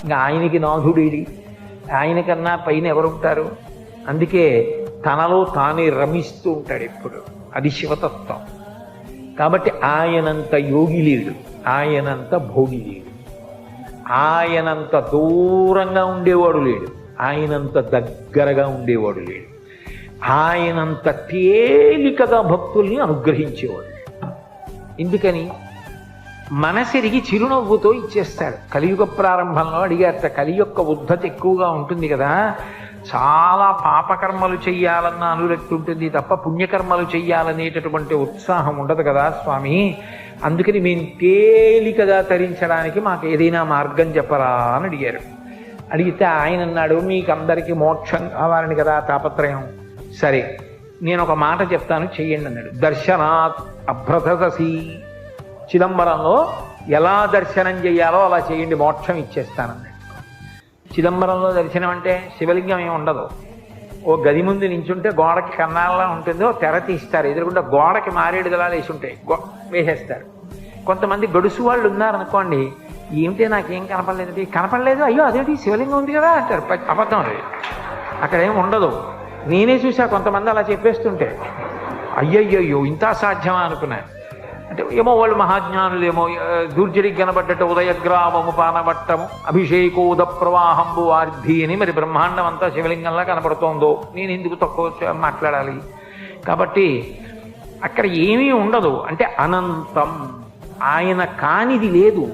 ఇంకా ఆయనకి నాథుడేడి, ఆయనకన్నా పైన ఎవరుంటారు? అందుకే తనలో తానే రమిస్తూ ఉంటాడు ఎప్పుడు. అది శివతత్వం. కాబట్టి ఆయనంత యోగి లేడు, ఆయనంత భోగి లేడు, ఆయనంత దూరంగా ఉండేవాడు లేడు, ఆయనంత దగ్గరగా ఉండేవాడు లేడు, ఆయనంత తేలికగా భక్తుల్ని అనుగ్రహించేవాడు. ఎందుకని? మనసిరిగి చిరునవ్వుతో ఇచ్చేస్తాడు. కలియుగ ప్రారంభంలో అడిగారట, కలి యొక్క ఉద్ధతి ఎక్కువగా ఉంటుంది కదా, చాలా పాపకర్మలు చెయ్యాలన్న అనురక్తి ఉంటుంది తప్ప పుణ్యకర్మలు చెయ్యాలనేటటువంటి ఉత్సాహం ఉండదు కదా స్వామి, అందుకని మేము తేలికగా తరించడానికి మాకు ఏదైనా మార్గం చెప్పరా అని అడిగారు. అడిగితే ఆయన అన్నాడు, మీకందరికీ మోక్షం కావాలని కదా తాపత్రయం, సరే నేను ఒక మాట చెప్తాను చెయ్యండి అన్నాడు. దర్శనాత్ అభ్రతసి, చిదంబరంలో ఎలా దర్శనం చేయాలో అలా చేయండి, మోక్షం ఇచ్చేస్తానన్నాడు. చిదంబరంలో దర్శనం అంటే శివలింగం ఏమి ఉండదు. ఓ గది ముందు నించుంటే గోడకి కన్నాళ్ళ ఉంటుందో తెర తీస్తారు, ఎదురుకుండా గోడకి మారేడు దళాలు వేసి ఉంటాయి, వేసేస్తారు. కొంతమంది గడుసు వాళ్ళు ఉన్నారనుకోండి, ఏమిటే నాకేం కనపడలేదు, కనపడలేదు, అయ్యో అదేంటి శివలింగం ఉంది కదా అంటారు. అబద్ధం అది, అక్కడ ఏమి ఉండదు. నేనే చూసా కొంతమంది అలా చెప్పేస్తుంటే, అయ్యయ్యో ఇంత సాధ్యమా అనుకున్నాను. అంటే ఏమో వాళ్ళు మహాజ్ఞానులు, ఏమో దూర్జడికి కనబడ్డట్టు ఉదయగ్రామము పానవట్టము అభిషేకోద ప్రవాహంబు వార్ధి అని మరి బ్రహ్మాండం అంతా శివలింగంలా కనబడుతోందో, నేను ఎందుకు తక్కువ మాట్లాడాలి? కాబట్టి అక్కడ ఏమీ ఉండదు. అంటే అనంతం, ఆయన కానిది లేదు.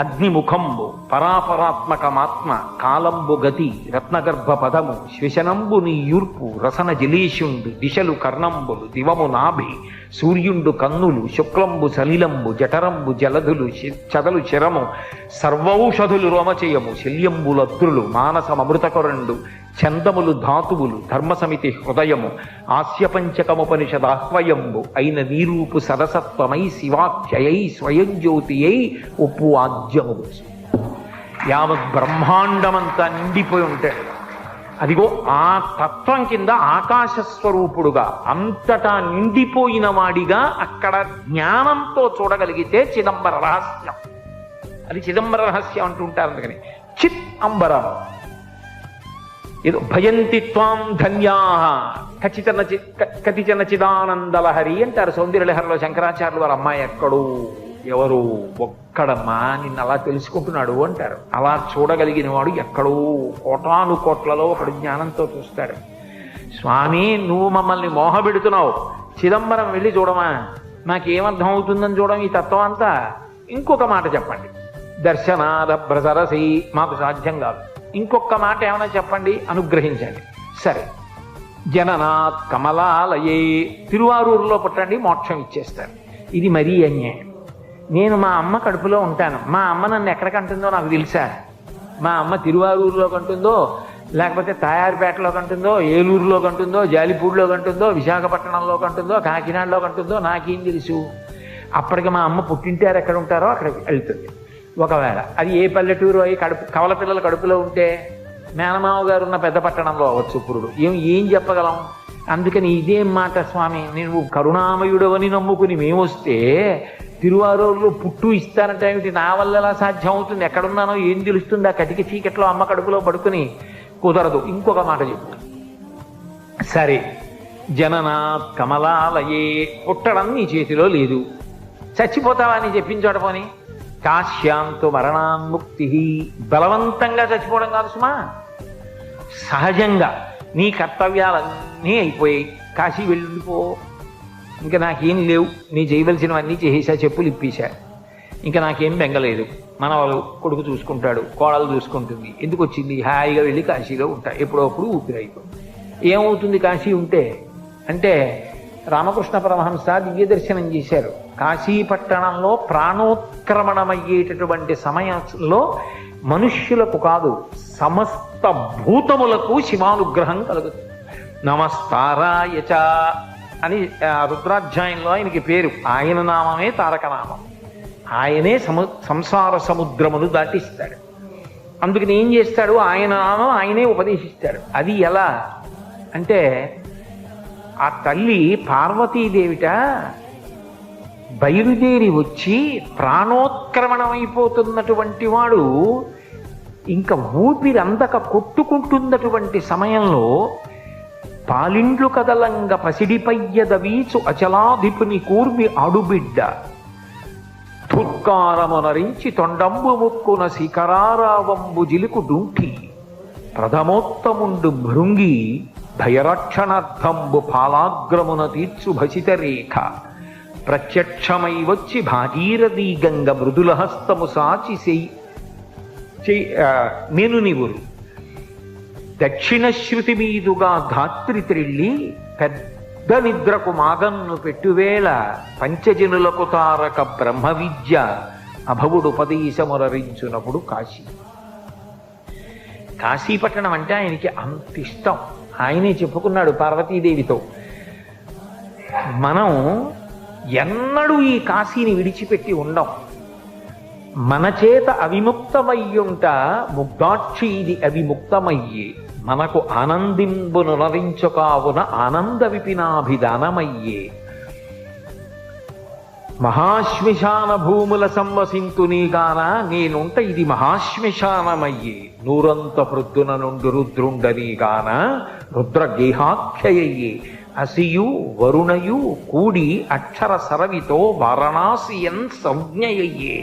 అగ్నిముఖంబు పరాపరాత్మకమాత్మ కాలంబు గతి రత్నగర్భ పదము శ్వశనంబు నీ యూర్పు రసన జలేషుండు దిశలు కర్ణంబులు దివము నాభి సూర్యుండు కన్నులు శుక్లంబు సలిలంబు జఠరంబు జలధులు చదలు శరము సర్వౌషధులు రోమచయము శల్యంబులద్రులు మానసమృతకరుండు చందములు ధాతువులు ధర్మసమితి హృదయము ఆస్యపంచకముపనిషదాహ్వయంబు అయిన నీరూపు సరసత్వమై శివాఖ్యయై స్వయం జ్యోతియై ఉప్పు ఆజ్యము. యావత్ బ్రహ్మాండమంతా నిండిపోయి ఉంటాడు. అదిగో ఆ తత్వం కింద ఆకాశస్వరూపుడుగా అంతటా నిండిపోయిన వాడిగా అక్కడ జ్ఞానంతో చూడగలిగితే చిదంబర రహస్యం. అది చిదంబర రహస్యం అంటుంటారు. అందుకని చిత్ అంబరం ఏదో భయంతి త్వాం ధన్యా కతిచన చిదానందలహరి అంటారు సౌందర్యలహరిలో శంకరాచార్యులు. వారి అమ్మాయి ఎక్కడో ఎవరు ఒక్కడమ్మా నిన్ను అలా తెలుసుకుంటున్నాడు అంటారు. అలా చూడగలిగిన వాడు ఎక్కడో కోటాను కోట్లలో ఒకడు జ్ఞానంతో చూస్తాడు. స్వామి నువ్వు మమ్మల్ని మోహపెడుతున్నావు, చిదంబరం వెళ్ళి చూడమా, నాకేమర్థం అవుతుందని చూడడం ఈ తత్వం అంతా. ఇంకొక మాట చెప్పండి, దర్శనాదభ్రసరసి, మాకు సాధ్యం కాదు. ఇంకొక మాట ఏమైనా చెప్పండి, అనుగ్రహించండి. సరే, జననాత్ కమలాలయే, తిరువారూరులో పుట్టండి, మోక్షం ఇచ్చేస్తారు. ఇది మరీ అన్యాయం. నేను మా అమ్మ కడుపులో ఉంటాను, మా అమ్మ నన్ను ఎక్కడ కంటుందో నాకు తెలుసా? మా అమ్మ తిరువారూరులో కంటుందో, లేకపోతే తాయారుపేటలో కంటుందో, ఏలూరులో కంటుందో, జాలిపూడిలో కంటుందో, విశాఖపట్నంలో కంటుందో, కాకినాడలో కంటుందో నాకేం తెలుసు? అప్పటికి మా అమ్మ పుట్టింటారు ఎక్కడ ఉంటారో అక్కడికి వెళ్తుంది. ఒకవేళ అది ఏ పల్లెటూరు అయి కవల పిల్లల కడుపులో ఉంటే మేనమావ గారు ఉన్న పెద్ద పట్టణంలో అవ్వచ్చు పురుడు. ఏం చెప్పగలం? అందుకని ఇదేం మాట స్వామి, నువ్వు కరుణామయుడవని నమ్ముకుని మేమొస్తే తిరువారూరులో పుట్టు ఇస్తానంటే ఏమిటి? నా వల్ల ఎలా సాధ్యం అవుతుంది? ఎక్కడున్నానో ఏం తెలుస్తుంది? ఆ కటిక చీకట్లో అమ్మ కడుపులో పడుకుని కుదరదు. ఇంకొక మాట చెప్పు. సరే, జననాత్ కమలాలయే, పుట్టడం నీ చేతిలో లేదు, చచ్చిపోతావా అని చెప్పించోట పోని. కాశ్యాంతు మరణాన్ముక్తి, బలవంతంగా చచ్చిపోవడం కాదు సుమా, సహజంగా నీ కర్తవ్యాలన్నీ అయిపోయాయి, కాశీ వెళ్ళిపో, ఇంకా నాకేం లేవు, నీ చేయవలసినవన్నీ చేసేసా, చెప్పులు ఇప్పేశా, ఇంకా నాకేం బెంగలేదు, మనవాళ్ళు కొడుకు చూసుకుంటాడు, కోడలు చూసుకుంటుంది, ఎందుకు వచ్చింది, హాయిగా వెళ్ళి కాశీలో ఉంటా, ఎప్పుడప్పుడు ఊపిరైపోతుంది. ఏమవుతుంది కాశీ ఉంటే అంటే? రామకృష్ణ పరమహంస దివ్య దర్శనం చేశారు. కాశీపట్టణంలో ప్రాణోత్క్రమణమయ్యేటటువంటి సమయంలో మనుష్యులకు కాదు సమస్త భూతములకు శివానుగ్రహం కలుగుతుంది. నమస్తారాయచ అని రుద్రాధ్యాయంలో ఆయనకి పేరు. ఆయన నామమే తారకనామం. ఆయనే సంసార సముద్రమును దాటిస్తాడు. అందుకని ఏం చేస్తాడు? ఆయన నామం ఆయనే ఉపదేశిస్తాడు. అది ఎలా అంటే, ఆ తల్లి పార్వతీదేవిట బయలుదేరి వచ్చి ప్రాణోత్క్రమణమైపోతున్నటువంటి వాడు ఇంకా ఊపిరి అందక కొట్టుకుంటున్నటువంటి సమయంలో పాలిండ్లు కదలంగ పసిడిపయ్యద వీచు అచలాధిపుని కూర్మి అడుబిడ్డ తుర్కారమునరించి తొండంబు ముక్కున శిఖరారావంబు జిలుకు డుంఠి ప్రథమోత్తముండు భృంగి భయరక్షణార్థంబు పాలాగ్రమున తీర్చు భసిత రేఖ ప్రత్యక్షమై వచ్చి భాగీరథీ గంగ మృదులహస్తము సాచి మేనునివురు దక్షిణ శృతి మీదుగా ధాత్రి త్రిళ్ళి పెద్ద నిద్రకు మాగన్ను పెట్టువేళ పంచజనులకు తారక బ్రహ్మ విద్య అభవుడుపదేశమురరించునప్పుడు కాశీ. కాశీపట్టణం అంటే ఆయనకి అంత ఇష్టం. ఆయనే చెప్పుకున్నాడు పార్వతీదేవితో, మనం ఎన్నడూ ఈ కాశీని విడిచిపెట్టి ఉండం, మన చేత అవిముక్తమయ్యుంట ముగ్ధాక్షి ఇది అవిముక్తమయ్యే, మనకు ఆనందింబును నరించుకావున ఆనంద విపినాభిధానమయ్యే, మహాశ్మశాన భూముల సంవసింతునీగాన నేనుంట ఇది మహాశ్మశానమయ్యే, నూరంత ప్రొద్దున నుండి రుద్రుండనీగాన రుద్రగేహాఖ్యయ్యే, అసియు వరుణయు కూడి అక్షర సరవితో వారణాసియన్ సంజ్ఞయయ్యే,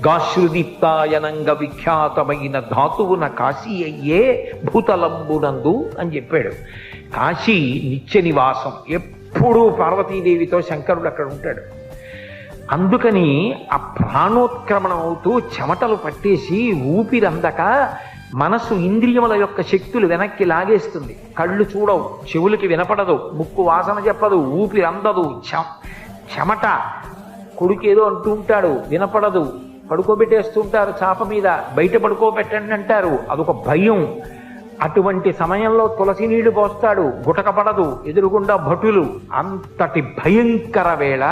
గాశ్రుదీప్తాయనంగ విఖ్యాతమైన ధాతువున కాశీ అయ్యే భూతలంబునందు అని చెప్పాడు. కాశీ నిత్య నివాసం, ఎప్పుడూ పార్వతీదేవితో శంకరుడు అక్కడ ఉంటాడు. అందుకని ఆ ప్రాణోత్క్రమణం అవుతూ చెమటలు పట్టేసి ఊపిరందక మనసు ఇంద్రియముల యొక్క శక్తులు వెనక్కి లాగేస్తుంది. కళ్ళు చూడవు, చెవులకి వినపడదు, ముక్కు వాసన చెప్పదు, ఊపిరి అందదు, చెమట. కొడుకేదో అంటూ ఉంటాడు, వినపడదు, పడుకోబెట్టేస్తుంటారు చాప మీద, బయట పడుకోబెట్టండి అంటారు, అదొక భయం. అటువంటి సమయంలో తులసి నీళ్లు పోస్తాడు, గుటక పడదు, ఎదురుగుండా భటులు. అంతటి భయంకర వేళ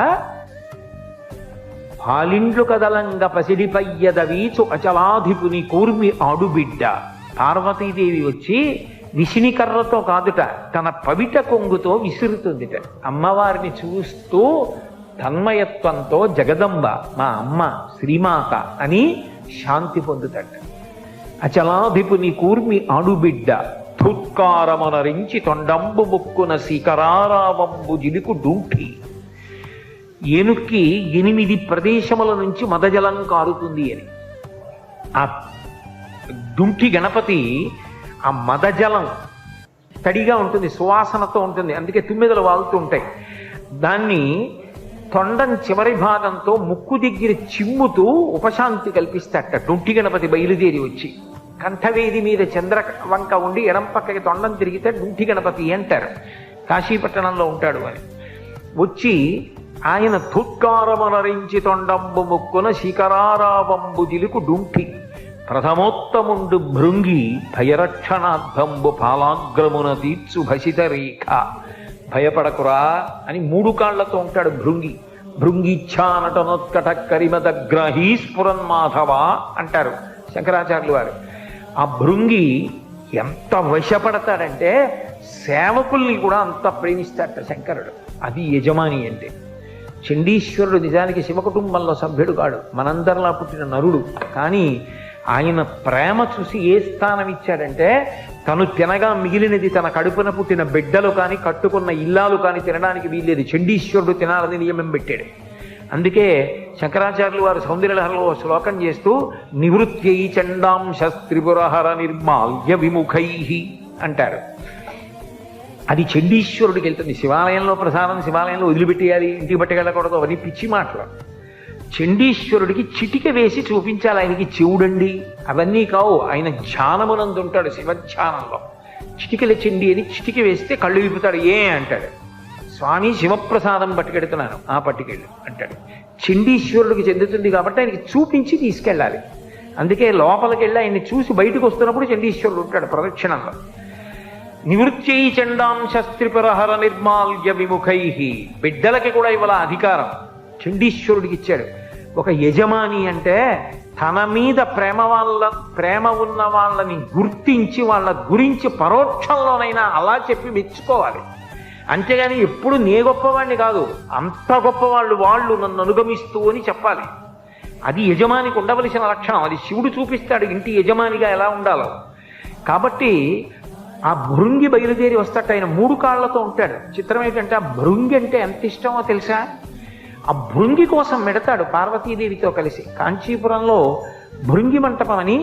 పాలిండ్లు కదలంగ పసిడిపయ్యద వీచు అచలాధిపుని కూర్మి ఆడుబిడ్డ. పార్వతీదేవి వచ్చి విసినికర్రతో కాదుట, తన పవిట కొంగుతో విసురుతుందిట. అమ్మవారిని చూస్తూ తన్మయత్వంతో జగదంబ మా అమ్మ శ్రీమాత అని శాంతి పొందుతట. అచలాధిపుని కూర్మి ఆడుబిడ్డ తుత్కారమునరించి తొండంబు ముక్కున శిఖరారావంబు జిలుకు డుంఠి. ఏనుక్కి 8 ప్రదేశముల నుంచి మదజలం కారుతుంది అని. ఆ డుంఠి గణపతి ఆ మదజలం తడిగా ఉంటుంది, సువాసనతో ఉంటుంది, అందుకే తుమ్మెదలు వాగుతూ ఉంటాయి. దాన్ని తొండం చివరి భాగంతో ముక్కు దగ్గర చిమ్ముతూ ఉపశాంతి కల్పిస్తాట. డుంఠి గణపతి బయలుదేరి వచ్చి కంఠవేది మీద చంద్రవంక ఉండి ఎడం పక్కకి తొండం తిరిగితే డుంఠి గణపతి అంటారు. కాశీపట్టణంలో ఉంటాడు అని. వచ్చి ఆయన తుత్కారమునరించి తొండంబు ముక్కున శిఖరారావంబు జిలుకు డుంఠి ప్రథమోత్తముండు భృంగి భయరక్షణార్థంబు పాలాగ్రమున తీర్చు భసిత రేఖ. భయపడకురా అని 3 కాళ్లతో ఉంటాడు భృంగి. భృంగిచ్ఛానటనోత్కట కరిమదగ్రహీ స్ఫురన్మాధవ అంటారు శంకరాచార్యులు వారు. ఆ భృంగి ఎంత వశపడతాడంటే సేవకుల్ని కూడా అంత ప్రేమిస్తాడట శంకరుడు. అది యజమాని అంటే. చండీశ్వరుడు నిజానికి శివకుటుంబంలో సభ్యుడు కాడు, మనందరిలా పుట్టిన నరుడు. కానీ ఆయన ప్రేమ చూసి ఏ స్థానం ఇచ్చాడంటే, తను తినగా మిగిలినది తన కడుపున పుట్టిన బిడ్డలు కానీ కట్టుకున్న ఇల్లాలు కానీ తినడానికి వీల్లేదు, చండీశ్వరుడు తినాలని నియమం పెట్టాడు. అందుకే శంకరాచార్యులు వారు సౌందర్యలహరిలో శ్లోకం చేస్తూ నివృత్యై చండాంశ త్రిపురహర నిర్మాల్య విముఖై అంటారు. అది చండీశ్వరుడికి వెళ్తుంది. శివాలయంలో ప్రసాదం శివాలయంలో వదిలిపెట్టేయాలి, ఇంటికి పట్టుకెళ్ళకూడదు, అవన్నీ పిచ్చి మాటలు. చండీశ్వరుడికి చిటిక వేసి చూపించాలి, ఆయనకి చెవుడండి అవన్నీ కావు. ఆయన ధ్యానమునందు ఉంటాడు, శివధ్యానంలో. చిటికల చెండి అని చిటిక వేస్తే కళ్ళు విప్పుతాడు. ఏ అంటాడు, స్వామి శివప్రసాదం పట్టుకెడుతున్నాను, ఆ పట్టుకెళ్ళు అంటాడు. చండీశ్వరుడికి చెందుతుంది కాబట్టి ఆయనకి చూపించి తీసుకెళ్ళాలి. అందుకే లోపలికి వెళ్ళి ఆయన్ని చూసి బయటకు వస్తున్నప్పుడు చండీశ్వరుడు ఉంటాడు ప్రదక్షిణంలో. నివృత్యై చండాంశస్త్రిపురహర నిర్మాల్య విముఖై. బిడ్డలకి కూడా ఇవాళ అధికారం చండీశ్వరుడికి ఇచ్చాడు. ఒక యజమాని అంటే తన మీద ప్రేమ ఉన్న వాళ్ళని గుర్తించి వాళ్ళ గురించి పరోక్షంలోనైనా అలా చెప్పి మెచ్చుకోవాలి. అంతేగాని ఎప్పుడు నే గొప్పవాడిని కాదు, అంత గొప్పవాళ్ళు వాళ్ళు నన్ను అనుగమిస్తూ అని చెప్పాలి. అది యజమానికి ఉండవలసిన లక్షణం. అది శివుడు చూపిస్తాడు ఇంటి యజమానిగా ఎలా ఉండాలో. కాబట్టి ఆ భృంగి బయలుదేరి వస్తాడు. ఆయన 3 కాళ్లతో ఉంటాడు. చిత్రం ఏంటంటే ఆ భృంగి అంటే ఎంత ఇష్టమో తెలుసా? ఆ భృంగి కోసం మెడతాడు పార్వతీదేవితో కలిసి. కాంచీపురంలో భృంగి మంటపం అని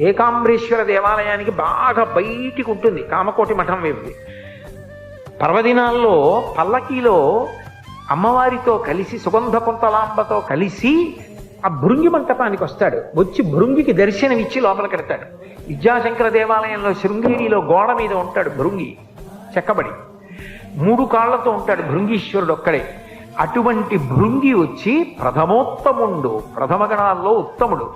ఏకాంబరేశ్వర దేవాలయానికి బాగా బయటికి ఉంటుంది, కామకోటి మఠం వైపుది. పర్వదినాల్లో పల్లకీలో అమ్మవారితో కలిసి సుగంధ కుంతలాంబతో కలిసి ఆ భృంగి మంటపానికి వస్తాడు. వచ్చి భృంగికి దర్శనమిచ్చి లోపలికి వెడతాడు. విద్యాశంకర దేవాలయంలో శృంగేరిలో గోడ మీద ఉంటాడు భృంగి చెక్కబడి. 3 కాళ్లతో ఉంటాడు భృంగీశ్వరుడు ఒక్కడే. అటువంటి భృంగి వచ్చి ప్రథమోత్తముండు, ప్రథమ గణాల్లో ఉత్తముడు,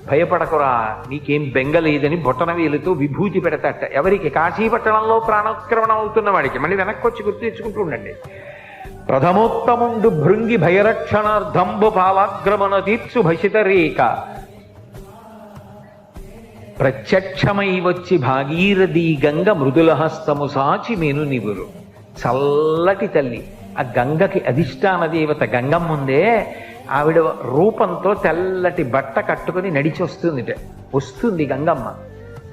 భయపడకురా నీకేం బెంగలేదని బొటనవేలుతో విభూతి పెడతాట. ఎవరికి? కాశీపట్టణంలో ప్రాణోత్క్రమణం అవుతున్న వాడికి. మళ్ళీ వెనక్కి వచ్చి గుర్తు తెచ్చుకుంటూ ఉండండి. ప్రథమోత్తముండు భృంగి భయరక్షణార్థంబు పాలాగ్రమణ తీర్చు భసిత రేఖ ప్రత్యక్షమై వచ్చి భాగీరథి గంగ మృదుల హస్తము సాచి మేను నివురు. చల్లటి తల్లి ఆ గంగకి అధిష్టాన దేవత గంగమ్మ ఉందే, ఆవిడ రూపంతో తెల్లటి బట్ట కట్టుకుని నడిచి వస్తుంది గంగమ్మ.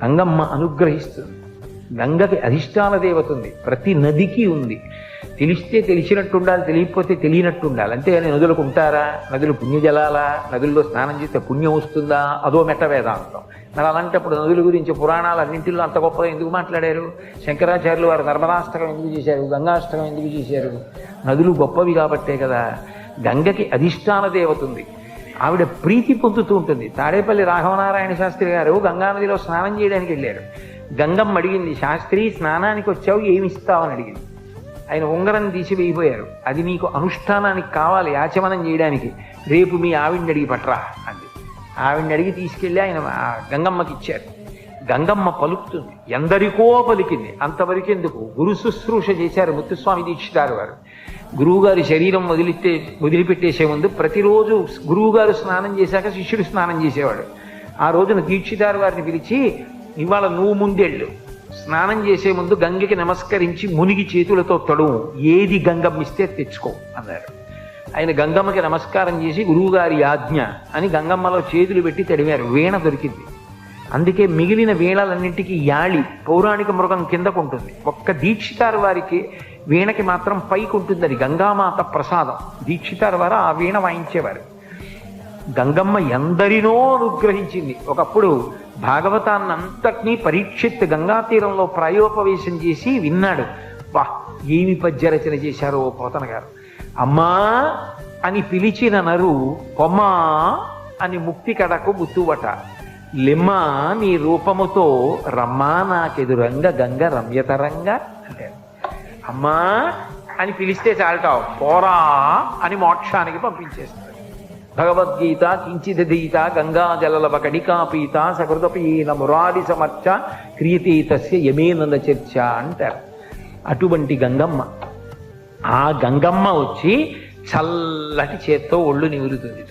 గంగమ్మ అనుగ్రహిస్తుంది. గంగకి అధిష్టాన దేవత ఉంది, ప్రతి నదికి ఉంది. తెలిస్తే తెలిసినట్టు ఉండాలి, తెలియకపోతే తెలియనట్టు ఉండాలి. అంతే అని నదులకు ఉంటారా? నదులు పుణ్యజలాలా? నదుల్లో స్నానం చేస్తే పుణ్యం వస్తుందా? అదో మెట్ట వేదాంతం. మరి అలాంటప్పుడు నదుల గురించి పురాణాలు అన్నింటిలో అంత గొప్పగా ఎందుకు మాట్లాడారు? శంకరాచార్యులు వారు నర్మదాష్టకం ఎందుకు చేశారు? గంగాష్టకం ఎందుకు చేశారు? నదులు గొప్పవి కాబట్టే కదా. గంగకి అధిష్టాన దేవత ఉంది, ఆవిడ ప్రీతి పొందుతూ ఉంటుంది. తాడేపల్లి రాఘవనారాయణ శాస్త్రి గారు గంగానదిలో స్నానం చేయడానికి వెళ్ళారు. గంగమ్మ అడిగింది, శాస్త్రి స్నానానికి వచ్చావు ఏమి ఇస్తావని అడిగింది. ఆయన ఉంగరం తీసి వేయిపోయారు. అది నీకు అనుష్ఠానానికి కావాలి, ఆచమనం చేయడానికి, రేపు మీ ఆవిడ్ని అడిగి పట్రా అంది. ఆవిడ్ని అడిగి తీసుకెళ్ళి ఆయన గంగమ్మకి ఇచ్చారు. గంగమ్మ పలుకుతుంది, ఎందరికో పలికింది. అంతవరకు ఎందుకు? గురు శుశ్రూష చేశారు ముత్తుస్వామి దీక్షితారు వారు. గురువుగారి శరీరం వదిలిపెట్టేసే ముందు ప్రతిరోజు గురువుగారు స్నానం చేశాక శిష్యుడు స్నానం చేసేవాడు. ఆ రోజున దీక్షితారు వారిని పిలిచి, ఇవాళ నువ్వు ముందెళ్ళు, స్నానం చేసే ముందు గంగకి నమస్కరించి మునిగి చేతులతో తడువు, ఏది గంగమ్మ ఇస్తే తెచ్చుకో అన్నారు. ఆయన గంగమ్మకి నమస్కారం చేసి గురువుగారి ఆజ్ఞ అని గంగమ్మలో చేతులు పెట్టి తడివారు. వీణ దొరికింది. అందుకే మిగిలిన వీణలన్నింటికి యాళి పౌరాణిక మృగం కిందకు ఉంటుంది, ఒక్క దీక్షితారు వారికి వీణకి మాత్రం పైకి ఉంటుంది. అది గంగామాత ప్రసాదం. దీక్షితారు వారు ఆ వీణ వాయించేవారు. గంగమ్మ ఎందరినో అనుగ్రహించింది. ఒకప్పుడు భాగవతాన్నంతటినీ పరీక్షిత్ గంగా తీరంలో ప్రాయోపవేశం చేసి విన్నాడు. వా ఏమి పద్యరచన చేశారో పోతన గారు. అమ్మా అని పిలిచిన నరు పొమ్మా అని ముక్తి కడకు బుత్తువట, లిమ్మా నీ రూపముతో రమ్మా నాకెదురంగ గంగ రమ్యతరంగా అంటే, అమ్మా అని పిలిస్తే చాలటావు, పోరా అని మోక్షానికి పంపించేస్తారు. భగవద్గీత కించిదీత గంగా జలలవ కడికాపీత సకృతపీన మురారి సమర్చ క్రియతే తస్య యమేనంద చర్చ అంటారు. అటువంటి గంగమ్మ, ఆ గంగమ్మ వచ్చి చల్లటి చేత్తో ఒళ్ళు నివురుతుంది.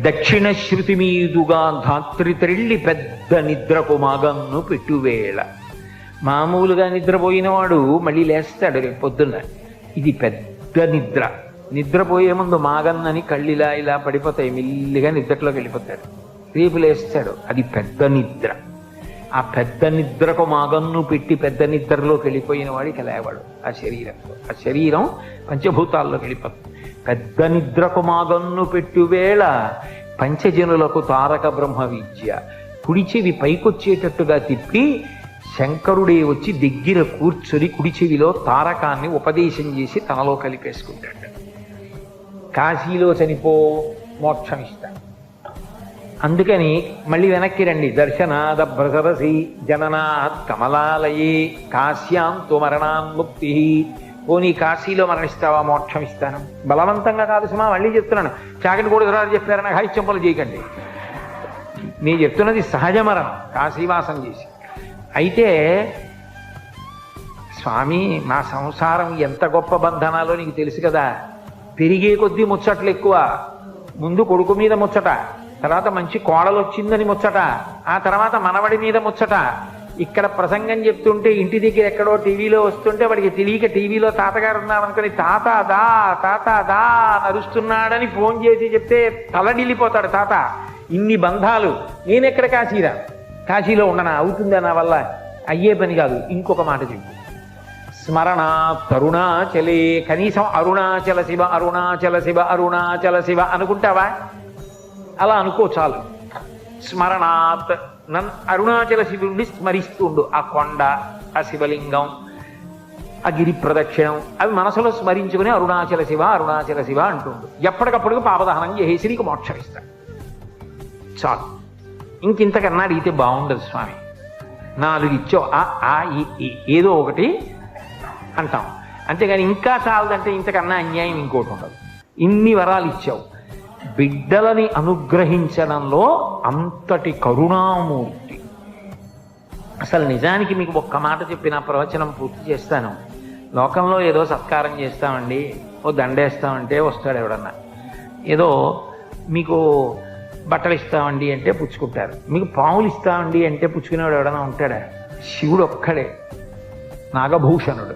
దక్షిణ శృతి మీదుగా ధాత్రి త్రిళ్ళి పెద్ద నిద్రకు మాగన్ను పెట్టువేళ. మామూలుగా నిద్రపోయిన వాడు మళ్ళీ లేస్తాడు రేపు పొద్దున్న. ఇది పెద్ద నిద్ర. నిద్రపోయే ముందు మాగన్నని కళ్ళిలా ఇలా పడిపోతాయి, మెల్లిగా నిద్రలోకి వెళ్ళిపోతాడు. రేపు లేస్తాడు. అది పెద్ద నిద్ర. ఆ పెద్ద నిద్రకు మాగన్ను పెట్టి పెద్ద నిద్రలోకి వెళ్ళిపోయిన వాడికి లేవాడు ఆ శరీరంతో. ఆ శరీరం పంచభూతాల్లోకి వెళ్ళిపోతుంది. పెద్ద నిద్రకు మాగన్ను పెట్టు వేళ పంచజనులకు తారక బ్రహ్మ విద్య. కుడి చెవి పైకొచ్చేటట్టుగా తిప్పి శంకరుడే వచ్చి దగ్గర కూర్చొని కుడి చెవిలో తారకాన్ని ఉపదేశం చేసి తనలో కలిపేసుకుంటాడు. కాశీలో చనిపో మోక్షం ఇస్తాడు. అందుకని మళ్ళీ వెనక్కి రండి. దర్శనాద భ్రసరసి జననాత్ కమలాలయే కాశ్యాం తో మరణాన్ముక్తి. పోనీ కాశీలో మరణిస్తావా, మోక్షం ఇస్తాను. బలవంతంగా కాదు సుమా, మళ్ళీ చెప్తున్నాను. చాకటి కూడా చెప్పారని హైచెంపలు చేయకండి. నేను చెప్తున్నది సహజ మరణం, కాశీవాసం చేసి. అయితే స్వామి మా సంసారం ఎంత గొప్ప బంధనాలో నీకు తెలుసు కదా. పెరిగే కొద్దీ ముచ్చట్లు ఎక్కువ. ముందు కొడుకు మీద ముచ్చట, తర్వాత మంచి కోడలు వచ్చిందని ముచ్చట, ఆ తర్వాత మనవడి మీద ముచ్చట. ఇక్కడ ప్రసంగం చెప్తుంటే ఇంటి దగ్గర ఎక్కడో టీవీలో వస్తుంటే వాడికి తెలియక టీవీలో తాతగారు ఉన్నారనుకుని తాత దా నరుస్తున్నాడని ఫోన్ చేసి చెప్తే తలడిల్లిపోతాడు తాత. ఇన్ని బంధాలు, నేనెక్కడ కాశీరా, కాశీలో ఉండనా, అవుతుందా నా వల్ల? అయ్యే పని కాదు. ఇంకొక మాట చెప్పు, స్మరణా తరుణాచలే, కనీసం అరుణాచల శివ అరుణాచల శివ అరుణాచల శివ అనుకుంటావా? అలా అనుకో చాలు. స్మరణాత్, నన్ను అరుణాచల శివుడిని స్మరిస్తుండు. ఆ కొండ, ఆ శివలింగం, ఆ గిరి ప్రదక్షిణం అవి మనసులో స్మరించుకుని అరుణాచల శివ అంటుండు. ఎప్పటికప్పుడు పాపదహనం చేసి నీకు మోక్షం ఇస్తాడు. చాలు. ఇంకింతకన్నా అడిగితే బాగుండదు స్వామి. 4 ఇచ్చావు, ఏదో ఒకటి అంటాం. అంతేగాని ఇంకా చాలదంటే ఇంతకన్నా అన్యాయం ఇంకోటి ఉండదు. ఇన్ని వరాలు ఇచ్చావు, బిడ్డలని అనుగ్రహించడంలో అంతటి కరుణామూర్తి. అసలు నిజానికి మీకు ఒక్క మాట చెప్పిన ప్రవచనం పూర్తి చేస్తాను. లోకంలో ఏదో సత్కారం చేస్తామండి, ఓ దండేస్తామంటే వస్తాడు ఎవడన్నా, ఏదో మీకు బట్టలు ఇస్తామండి అంటే పుచ్చుకుంటారు, మీకు పాములు ఇస్తామండి అంటే పుచ్చుకునేవాడు ఎవడన్నా ఉంటాడా? శివుడు ఒక్కడే, నాగభూషణుడు.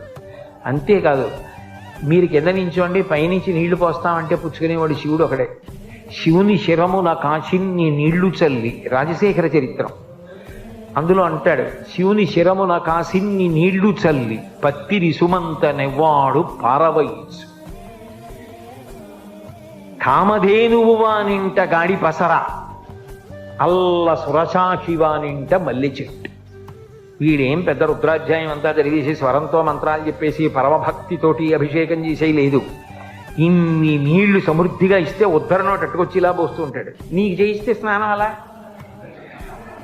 అంతేకాదు, మీరు కింద నించోండి పైనుంచి నీళ్లు పోస్తామంటే పుచ్చుకునేవాడు శివుడు ఒకడే. శివుని శిరమున కాశిన్ని నీళ్లు చల్లి, రాజశేఖర చరిత్రం అందులో అంటాడు, శివుని శిరమున కాసిన్ని నీళ్లు చల్లి పత్తిరి సుమంత నెవ్వాడు పారవయించు, కామధేనువు వానింట గాడి పసర, అల్ల సురశాఖి వానింట మల్లె చెట్టు. వీడేం పెద్ద రుద్రాధ్యాయం అంతా చదివేసి స్వరంతో మంత్రాలు చెప్పేసి పరమభక్తితోటి అభిషేకం చేసేది లేదు. ఇన్ని నీళ్లు సమృద్ధిగా ఇస్తే ఉద్ధరణో టట్టుకొచ్చి ఇలా పోస్తూ ఉంటాడు. నీకు చేయిస్తే స్నానం అలా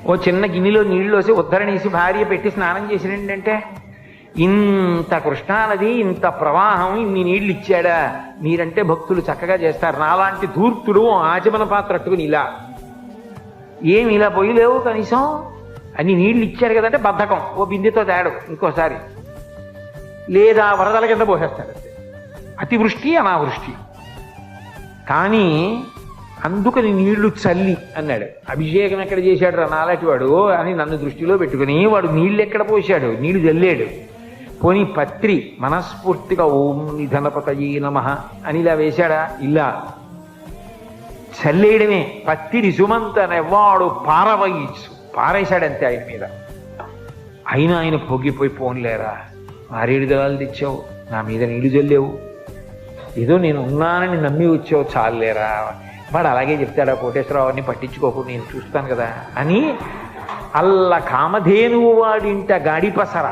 ఓ చిన్న గిన్నెలో నీళ్లు వేసి ఉద్ధరణేసి భార్య పెట్టి స్నానం చేసినంటే, ఇంత కృష్ణానది, ఇంత ప్రవాహం, ఇన్ని నీళ్లు ఇచ్చాడా? మీరంటే భక్తులు చక్కగా చేస్తారు. నాలాంటి ధూర్తుడు ఆచమన పాత్ర అట్టుకుని ఇలా ఏమి ఇలా పోయలేవు, కనీసం అన్ని నీళ్లు ఇచ్చాడు కదంటే బద్ధకం, ఓ బిందెతో తేడు ఇంకోసారి, లేదా వరదల కింద పోసేస్తాడు. అతివృష్టి అనావృష్టి. కానీ అందుకని నీళ్లు చల్లి అన్నాడు. అభిషేకం ఎక్కడ చేశాడు రా నాలాంటి వాడు అని నన్ను దృష్టిలో పెట్టుకుని వాడు నీళ్ళు ఎక్కడ పోశాడు? నీళ్లు చల్లాడు. పోనీ పత్రి మనస్ఫూర్తిగా ఓం నిధనపతయే నమః అని ఇలా వేశాడా? ఇలా చల్లేయడమే. పత్తిరి సుమంతనెవ్వాడు పారవయించు, పారేశాడంతే ఆయన మీద. అయినా ఆయన పొగిపోయి పోన్లేరా, మారేడు దళాలు తెచ్చావు, నా మీద నీళ్లు చల్లేవు, ఏదో నేను ఉన్నానని నమ్మి వచ్చావు, చాలేరా. వాడు అలాగే చెప్తాడా కోటేశ్వరరావు, అని పట్టించుకోకు, నేను చూస్తాను కదా అని. అల్ల కామధేనువు వాడింట గాడిపసర,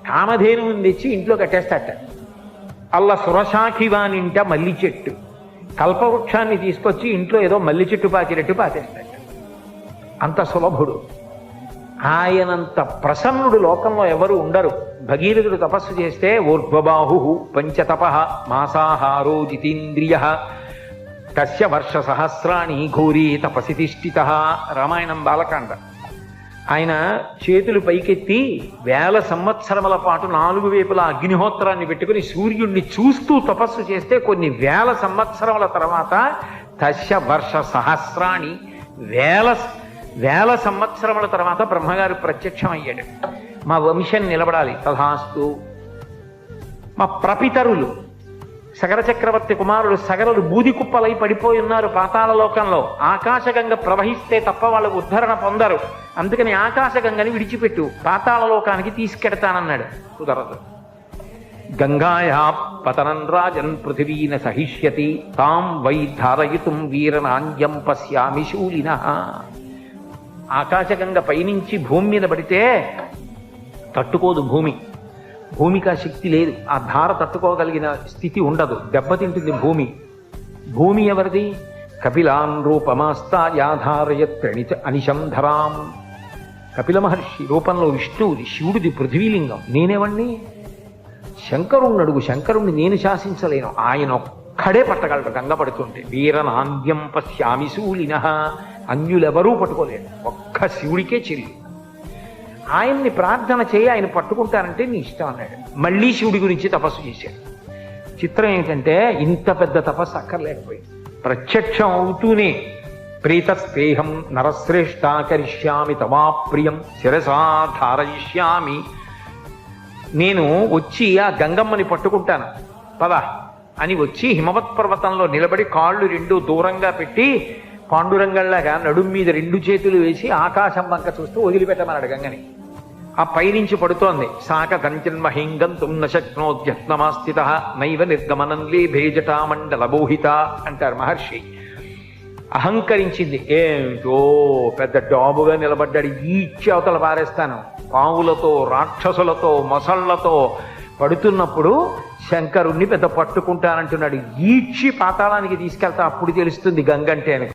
కామధేనువుని తెచ్చి ఇంట్లో కట్టేస్తాట. అల్ల సురశాఖి వానింట మల్లి చెట్టు, కల్పవృక్షాన్ని తీసుకొచ్చి ఇంట్లో ఏదో మల్లి చెట్టు పాతినట్టు పాతేస్తాట. అంత సులభుడు. ఆయనంత ప్రసన్నుడు లోకంలో ఎవరు ఉండరు. భగీరథుడు తపస్సు చేస్తే ఊర్ధ్వబాహు పంచతప మాసాహారో జితేంద్రియ తస్య వర్ష సహస్రాణి ఘోరీ తపసి తిష్ఠిత. రామాయణం బాలకాండ. ఆయన చేతులు పైకెత్తి 1000 సంవత్సరముల పాటు 4 వైపులా అగ్నిహోత్రాన్ని పెట్టుకుని సూర్యుణ్ణి చూస్తూ తపస్సు చేస్తే కొన్ని 1000 సంవత్సరముల తర్వాత తస్య వర్ష సహస్రాణి 1000 సంవత్సరముల తర్వాత బ్రహ్మగారు ప్రత్యక్షం అయ్యాడు. మా వంశం నిలబడాలి, తథాస్తు. మా ప్రపితరులు సగర చక్రవర్తి కుమారుడు సగరులు బూది కుప్పలై పడిపోయి ఉన్నారు పాతాళ లోకంలో. ఆకాశగంగ ప్రవహిస్తే తప్ప వాళ్ళు ఉద్ధరణ పొందరు, అందుకని ఆకాశగంగని విడిచిపెట్టు, పాతాళ లోకానికి తీసుకెడతానన్నాడు. కుదరదు. గంగాయా పతనం రాజన్ పృథివీన సహిష్యతి తాం వై ధారయితుం వీరనాంద్యం పశ్యామి శూలినః. ఆకాశగంగ పైనుంచి భూమి మీద పడితే తట్టుకోదు భూమి, భూమికి ఆ శక్తి లేదు, ఆ ధార తట్టుకోగలిగిన స్థితి ఉండదు, దెబ్బతింటుంది భూమి. భూమి ఎవరిది? కపిలాన్ రూపమాస్తాయాధారయత్రణిత అనిశంధరాం. కపిల మహర్షి రూపంలో విష్ణువుది, శివుడిది పృథ్వీలింగం. నేనేవాణ్ణి? శంకరుణ్ణి అడుగు, శంకరుణ్ణి నేను శాసించలేను, ఆయన ఒక్కడే పట్టగలడు. గంగ పడుతుంటే వీరనాంద్యం పశ్యామి శూలినః, అన్యులెవరూ పట్టుకోలేరు, ఒక్క శివుడికే చెల్లి. ఆయన్ని ప్రార్థన చేయి, ఆయన పట్టుకుంటారంటే నీ ఇష్టం అన్నాడు. మళ్ళీ శివుడి గురించి తపస్సు చేశాడు. చిత్రం ఏమిటంటే ఇంత పెద్ద తపస్సు అక్కర్లేకపోయింది. ప్రత్యక్షం అవుతూనే ప్రీతస్తేహం నరశ్రేష్టాకరిష్యామి తమాప్రియం శిరసా ధారయిష్యామి. నేను వచ్చి ఆ గంగమ్మని పట్టుకుంటాను పద అని వచ్చి హిమవత్ పర్వతంలో నిలబడి కాళ్ళు రెండు దూరంగా పెట్టి పాండురంగంలాగా నడుం మీద రెండు చేతులు వేసి ఆకాశం వంక చూస్తూ వదిలిపెట్టమన్నాడు గంగని. ఆ పైనుంచి పడుతోంది. సాక కంచన్మహింగంతుం నశక్నోద్యత్నమాస్థిత నైవ నిర్గమనం లేభేజటామండల బోహిత అంటారు మహర్షి. అహంకరించింది. ఏమిటో పెద్ద డాబుగా నిలబడ్డాడు, ఈడ్చి అవతల పారేస్తాను. పావులతో రాక్షసులతో మొసళ్లతో పడుతున్నప్పుడు శంకరుణ్ణి పెద్ద పట్టుకుంటానంటున్నాడు. ఈడ్చి పాతాళానికి తీసుకెళ్తా, అప్పుడు తెలుస్తుంది గంగంటే అని.